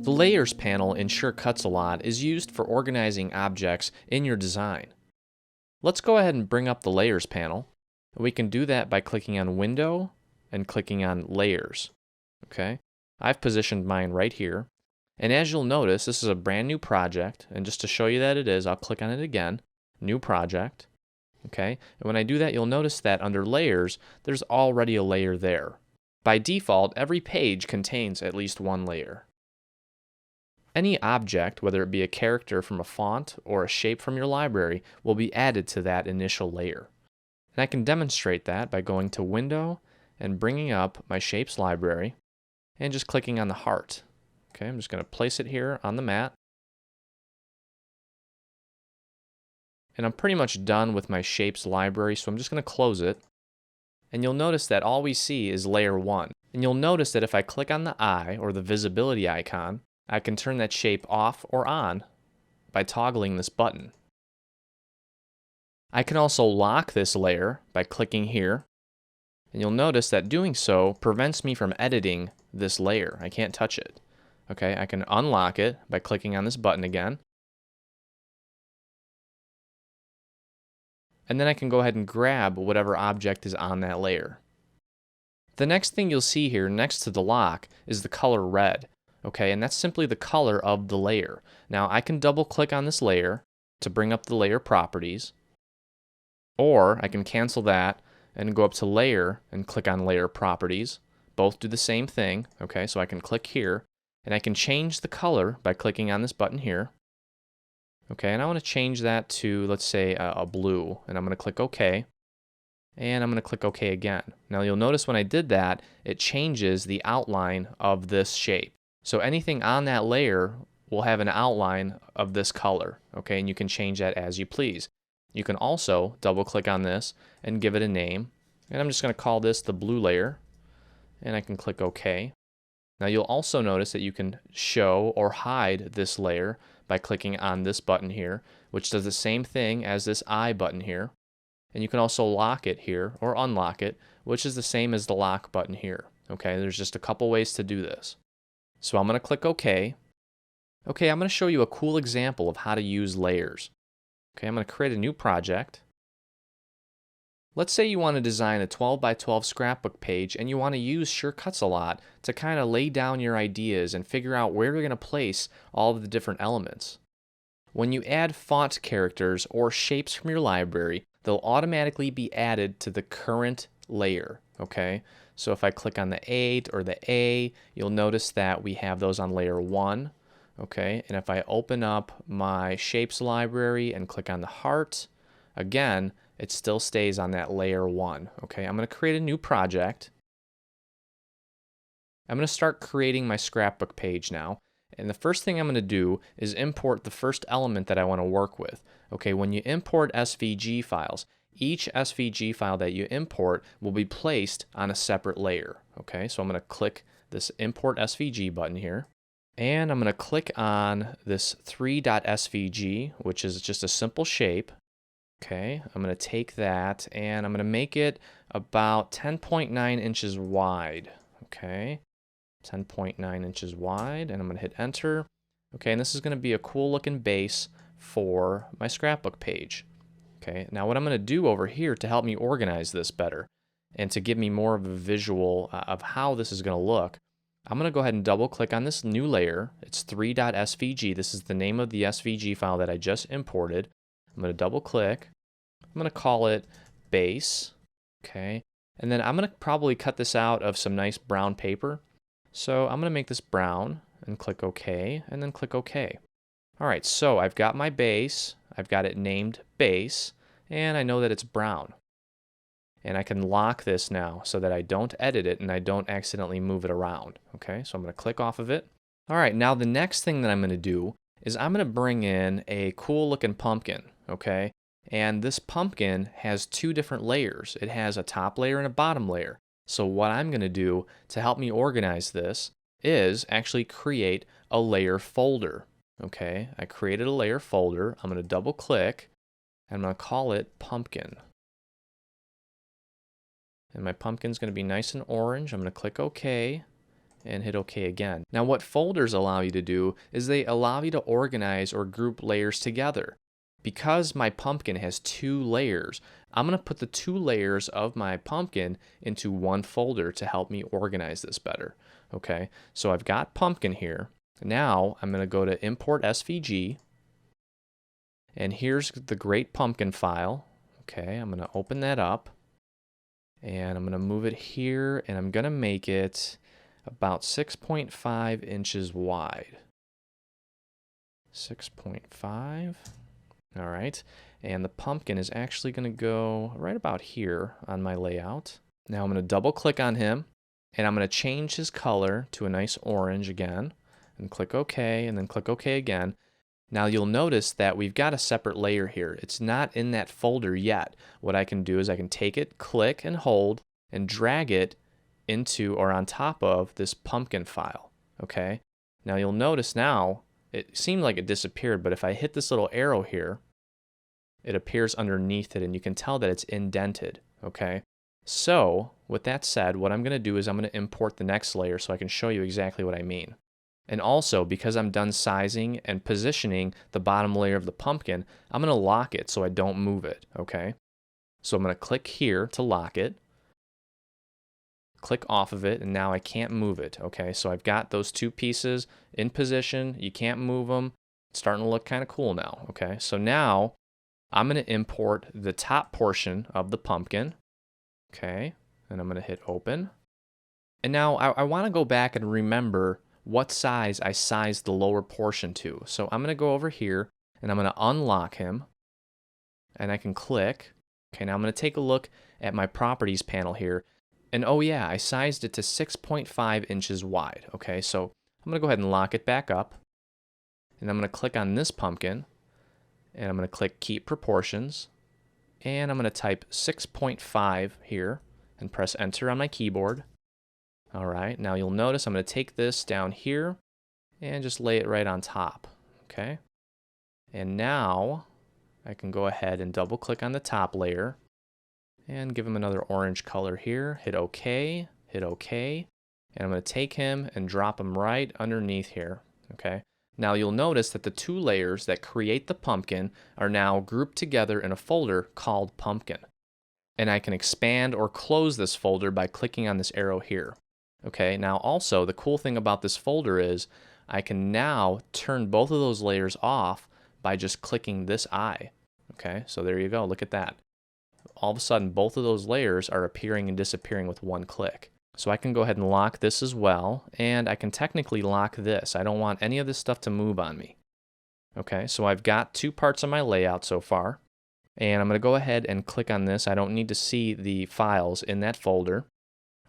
The Layers panel in Sure Cuts a Lot is used for organizing objects in your design. Let's go ahead and bring up the Layers panel. We can do that by clicking on Window and clicking on Layers. Okay, I've positioned mine right here. And as you'll notice, this is a brand new project. And just to show you that it is, I'll click on it again. New project. Okay, and when I do that, you'll notice that under Layers, there's already a layer there. By default, every page contains at least one layer. Any object, whether it be a character from a font or a shape from your library, will be added to that initial layer. And I can demonstrate that by going to Window and bringing up my Shapes library and just clicking on the heart. Okay, I'm just going to place it here on the mat. And I'm pretty much done with my Shapes library, so I'm just going to close it. And you'll notice that all we see is layer 1. And you'll notice that if I click on the eye or the visibility icon, I can turn that shape off or on by toggling this button. I can also lock this layer by clicking here, and you'll notice that doing so prevents me from editing this layer. I can't touch it. Okay, I can unlock it by clicking on this button again. And then I can go ahead and grab whatever object is on that layer. The next thing you'll see here next to the lock is the color red. Okay, and that's simply the color of the layer. Now I can double click on this layer to bring up the layer properties, or I can cancel that and go up to layer and click on layer properties. Both do the same thing. Okay, so I can click here and I can change the color by clicking on this button here. Okay, and I want to change that to, let's say, a blue, and I'm going to click OK. And I'm going to click OK again. Now you'll notice when I did that, it changes the outline of this shape. So anything on that layer will have an outline of this color, okay, and you can change that as you please. You can also double click on this and give it a name, and I'm just going to call this the blue layer, and I can click OK. Now you'll also notice that you can show or hide this layer by clicking on this button here, which does the same thing as this I button here, and you can also lock it here or unlock it, which is the same as the lock button here. Okay, there's just a couple ways to do this. So I'm going to click OK. Okay, I'm going to show you a cool example of how to use layers. Okay, I'm going to create a new project. Let's say you want to design a 12 by 12 scrapbook page and you want to use Sure Cuts a Lot to kind of lay down your ideas and figure out where you're going to place all of the different elements. When you add font characters or shapes from your library, they'll automatically be added to the current layer. Okay, so if I click on the 8 or the A, you'll notice that we have those on layer 1. Okay, and if I open up my Shapes library and click on the heart, again, it still stays on that layer 1. Okay, I'm going to create a new project. I'm going to start creating my scrapbook page now. And the first thing I'm going to do is import the first element that I want to work with. Okay, when you import SVG files, each SVG file that you import will be placed on a separate layer. Okay, so I'm going to click this Import SVG button here. And I'm going to click on this 3.svg, which is just a simple shape. Okay, I'm going to take that and I'm going to make it about 10.9 inches wide. Okay, 10.9 inches wide, and I'm going to hit enter. Okay, and this is going to be a cool looking base for my scrapbook page. Okay, now what I'm going to do over here to help me organize this better and to give me more of a visual of how this is going to look, I'm going to go ahead and double click on this new layer. It's 3.svg. This is the name of the SVG file that I just imported. I'm going to double click. I'm going to call it base. Okay, and then I'm going to probably cut this out of some nice brown paper. So I'm going to make this brown and click OK, and then click OK. All right, so I've got my base. I've got it named base, and I know that it's brown. And I can lock this now so that I don't edit it and I don't accidentally move it around. Okay, so I'm going to click off of it. All right, now the next thing that I'm going to do is I'm going to bring in a cool looking pumpkin. Okay, and this pumpkin has two different layers. It has a top layer and a bottom layer. So what I'm going to do to help me organize this is actually create a layer folder. Okay, I created a layer folder. I'm going to double click and I'm going to call it pumpkin. And my pumpkin's going to be nice and orange. I'm going to click OK. and hit OK again. Now what folders allow you to do is they allow you to organize or group layers together. Because my pumpkin has 2 layers, I'm going to put the 2 layers of my pumpkin into one folder to help me organize this better. Okay, so I've got pumpkin here. Now I'm going to go to import SVG, and here's the Great Pumpkin file. Okay, I'm going to open that up, and I'm going to move it here, and I'm going to make it about 6.5 inches wide. 6.5. All right, and the pumpkin is actually going to go right about here on my layout. Now I'm going to double click on him, and I'm going to change his color to a nice orange again, and click OK, and then click OK again. Now you'll notice that we've got a separate layer here. It's not in that folder yet. What I can do is I can take it, click and hold, and drag it into or on top of this pumpkin file. Okay, now you'll notice now it seemed like it disappeared, but if I hit this little arrow here, it appears underneath it, and you can tell that it's indented, okay? So, with that said, what I'm going to do is I'm going to import the next layer so I can show you exactly what I mean. And also, because I'm done sizing and positioning the bottom layer of the pumpkin, I'm going to lock it so I don't move it, okay? So I'm going to click here to lock it, click off of it, and now I can't move it, okay? So I've got those 2 pieces in position. You can't move them. It's starting to look kind of cool now, okay? So now I'm going to import the top portion of the pumpkin, okay? And I'm going to hit open. And now I want to go back and remember what size I sized the lower portion to. So I'm going to go over here, and I'm going to unlock him, and I can click. Okay, now I'm going to take a look at my properties panel here. And oh yeah, I sized it to 6.5 inches wide. Okay, so I'm going to go ahead and lock it back up. And I'm going to click on this pumpkin. And I'm going to click Keep Proportions. And I'm going to type 6.5 here and press Enter on my keyboard. All right, now you'll notice I'm going to take this down here and just lay it right on top. Okay, and now I can go ahead and double click on the top layer and give him another orange color here. Hit OK, hit OK, and I'm going to take him and drop him right underneath here. Okay, now you'll notice that the 2 layers that create the pumpkin are now grouped together in a folder called Pumpkin. And I can expand or close this folder by clicking on this arrow here. Okay, now also the cool thing about this folder is I can now turn both of those layers off by just clicking this eye. Okay, so there you go, look at that. All of a sudden both of those layers are appearing and disappearing with one click. So I can go ahead and lock this as well, and I can technically lock this. I don't want any of this stuff to move on me. Okay, so I've got 2 parts of my layout so far, and I'm going to go ahead and click on this. I don't need to see the files in that folder.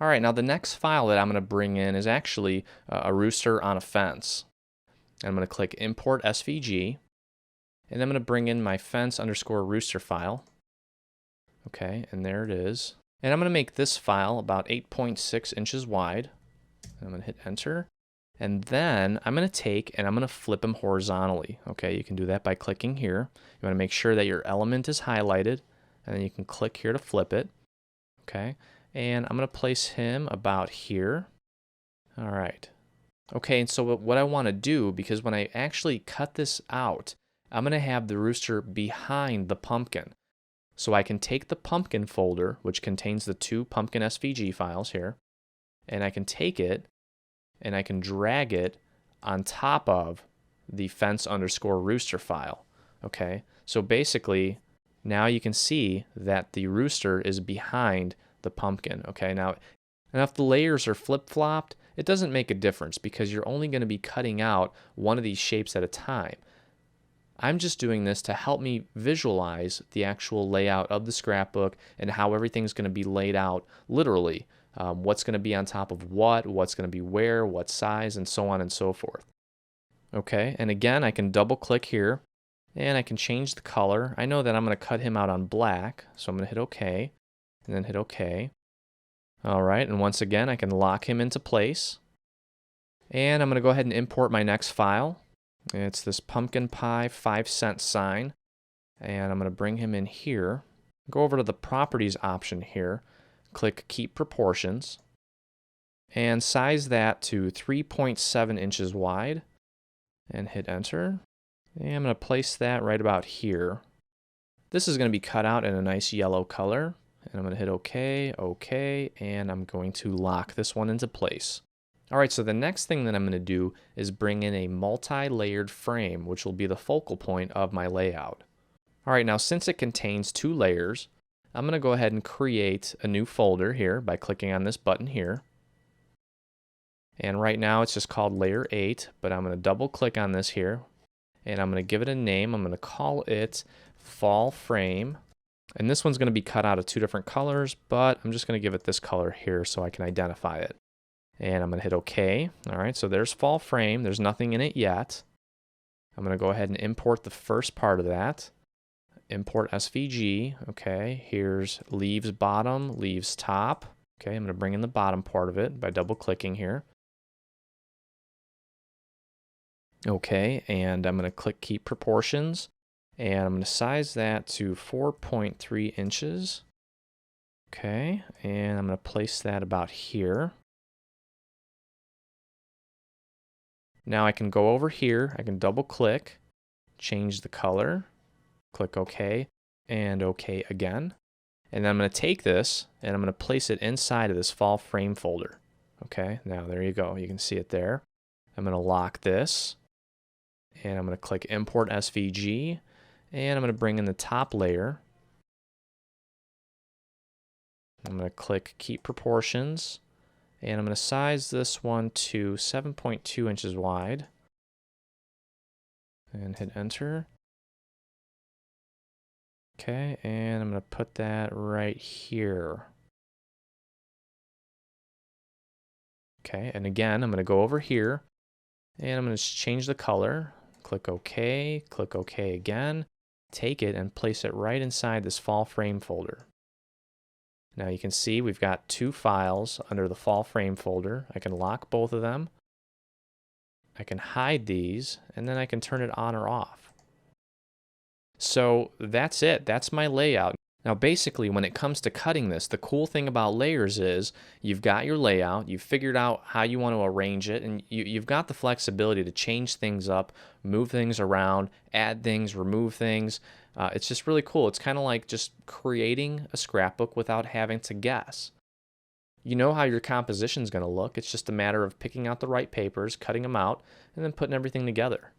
All right, now the next file that I'm going to bring in is actually a rooster on a fence. And I'm going to click Import SVG, and I'm going to bring in my fence_rooster file. Okay, and there it is. And I'm going to make this file about 8.6 inches wide. I'm going to hit Enter. And then I'm going to take and I'm going to flip them horizontally. Okay, you can do that by clicking here. You want to make sure that your element is highlighted, and then you can click here to flip it. Okay, and I'm going to place him about here. All right. Okay, and so what I want to do, because when I actually cut this out, I'm going to have the rooster behind the pumpkin. So I can take the pumpkin folder, which contains the 2 pumpkin SVG files here, and I can take it and I can drag it on top of the fence_rooster file. Okay, so basically now you can see that the rooster is behind the pumpkin. Okay, now if the layers are flip-flopped, it doesn't make a difference because you're only going to be cutting out one of these shapes at a time. I'm just doing this to help me visualize the actual layout of the scrapbook and how everything's going to be laid out literally. What's going to be on top of what's going to be where, what size, and so on and so forth. Okay, and again, I can double click here and I can change the color. I know that I'm going to cut him out on black, so I'm going to hit OK and then hit OK. All right, and once again, I can lock him into place. And I'm going to go ahead and import my next file. It's this pumpkin pie 5-cent sign, and I'm going to bring him in here. Go over to the properties option here, click Keep Proportions, and size that to 3.7 inches wide and hit enter. And I'm going to place that right about here. This is going to be cut out in a nice yellow color. And I'm going to hit OK, OK, and I'm going to lock this one into place. All right, so the next thing that I'm going to do is bring in a multi-layered frame, which will be the focal point of my layout. All right, now since it contains 2 layers, I'm going to go ahead and create a new folder here by clicking on this button here. And right now it's just called Layer 8, but I'm going to double click on this here, and I'm going to give it a name. I'm going to call it Fall Frame. And this one's going to be cut out of 2 different colors, but I'm just going to give it this color here so I can identify it. And I'm going to hit OK. All right, so there's Fall Frame. There's nothing in it yet. I'm going to go ahead and import the first part of that. Import SVG. Okay, here's leaves bottom, leaves top. Okay, I'm going to bring in the bottom part of it by double clicking here. Okay, and I'm going to click Keep Proportions. And I'm going to size that to 4.3 inches. Okay, and I'm going to place that about here. Now I can go over here, I can double click, change the color, click OK, and OK again. And then I'm going to take this and I'm going to place it inside of this Fall Frame folder. Okay, now there you go, you can see it there. I'm going to lock this, and I'm going to click Import SVG. And I'm going to bring in the top layer. I'm going to click Keep Proportions. And I'm going to size this one to 7.2 inches wide. And hit Enter. Okay, and I'm going to put that right here. Okay, and again, I'm going to go over here. And I'm going to change the color. Click OK, click OK again. Take it and place it right inside this Fall Frame folder. Now you can see we've got 2 files under the Fall Frame folder. I can lock both of them. I can hide these, and then I can turn it on or off. So that's it. That's my layout. Now basically when it comes to cutting this, the cool thing about layers is you've got your layout, you've figured out how you want to arrange it, and you've got the flexibility to change things up, move things around, add things, remove things. It's just really cool. It's kind of like just creating a scrapbook without having to guess. You know how your composition is going to look. It's just a matter of picking out the right papers, cutting them out, and then putting everything together.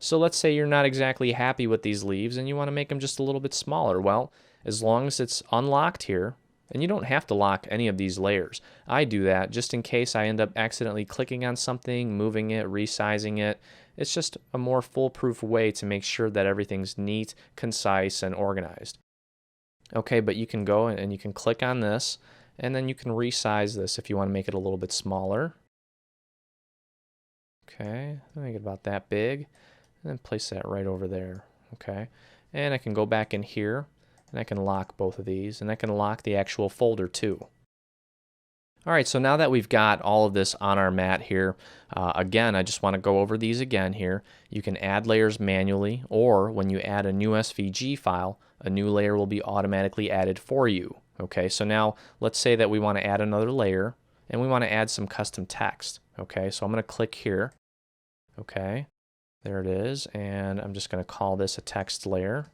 So let's say you're not exactly happy with these leaves and you want to make them just a little bit smaller. Well, as long as it's unlocked here, and you don't have to lock any of these layers. I do that just in case I end up accidentally clicking on something, moving it, resizing it. It's just a more foolproof way to make sure that everything's neat, concise, and organized. Okay, but you can go and you can click on this, and then you can resize this if you want to make it a little bit smaller. Okay, make it about that big. And then place that right over there, okay? And I can go back in here, and I can lock both of these, and I can lock the actual folder too. All right, so now that we've got all of this on our mat here, again, I just want to go over these again here. You can add layers manually, or when you add a new SVG file, a new layer will be automatically added for you, okay? So now, let's say that we want to add another layer, and we want to add some custom text, okay? So I'm going to click here, okay? There it is, and I'm just going to call this a text layer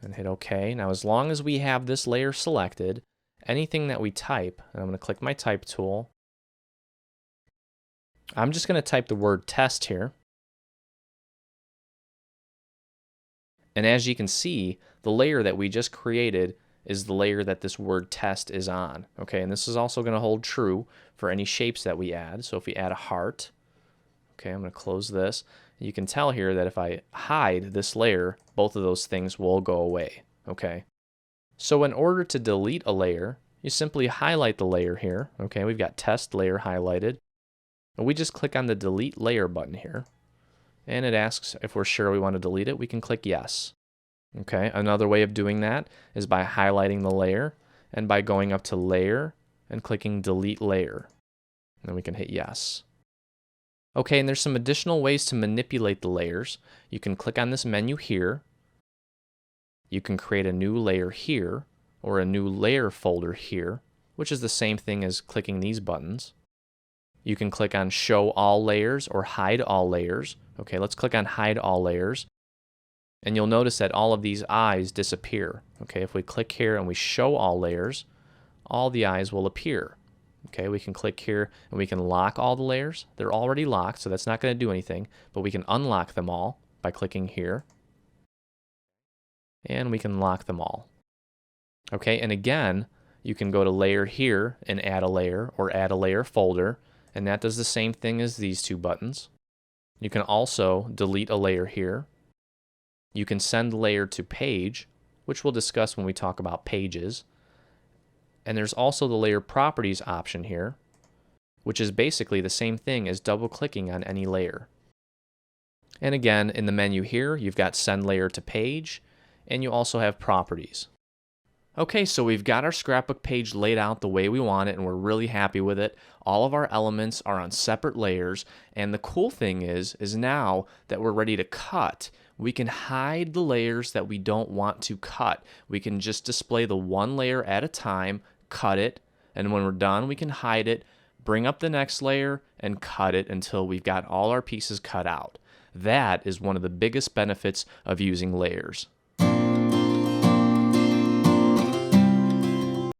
and hit OK. Now as long as we have this layer selected, anything that we type, and I'm going to click my type tool, I'm just going to type the word test here. And as you can see, the layer that we just created is the layer that this word test is on. Okay, and this is also going to hold true for any shapes that we add. So if we add a heart, okay, I'm going to close this. You can tell here that if I hide this layer, both of those things will go away, okay? So in order to delete a layer, you simply highlight the layer here, okay? We've got test layer highlighted. And we just click on the delete layer button here. And it asks if we're sure we want to delete it. We can click yes. Okay, another way of doing that is by highlighting the layer and by going up to layer and clicking delete layer. And then we can hit yes. Okay, and there's some additional ways to manipulate the layers. You can click on this menu here. You can create a new layer here or a new layer folder here, which is the same thing as clicking these buttons. You can click on Show All Layers or Hide All Layers. Okay, let's click on Hide All Layers. And you'll notice that all of these eyes disappear. Okay, if we click here and we show all layers, all the eyes will appear. Okay, we can click here and we can lock all the layers. They're already locked, so that's not going to do anything, but we can unlock them all by clicking here. And we can lock them all. Okay, and again, you can go to Layer here and add a layer or add a layer folder, and that does the same thing as these two buttons. You can also delete a layer here. You can send layer to page, which we'll discuss when we talk about pages. And there's also the layer properties option here, which is basically the same thing as double-clicking on any layer. And again, in the menu here, you've got send layer to page, and you also have properties. Okay, so we've got our scrapbook page laid out the way we want it, and we're really happy with it. All of our elements are on separate layers, and the cool thing is now that we're ready to cut, we can hide the layers that we don't want to cut. We can just display the one layer at a time, cut it, and when we're done, we can hide it, bring up the next layer, and cut it until we've got all our pieces cut out. That is one of the biggest benefits of using layers.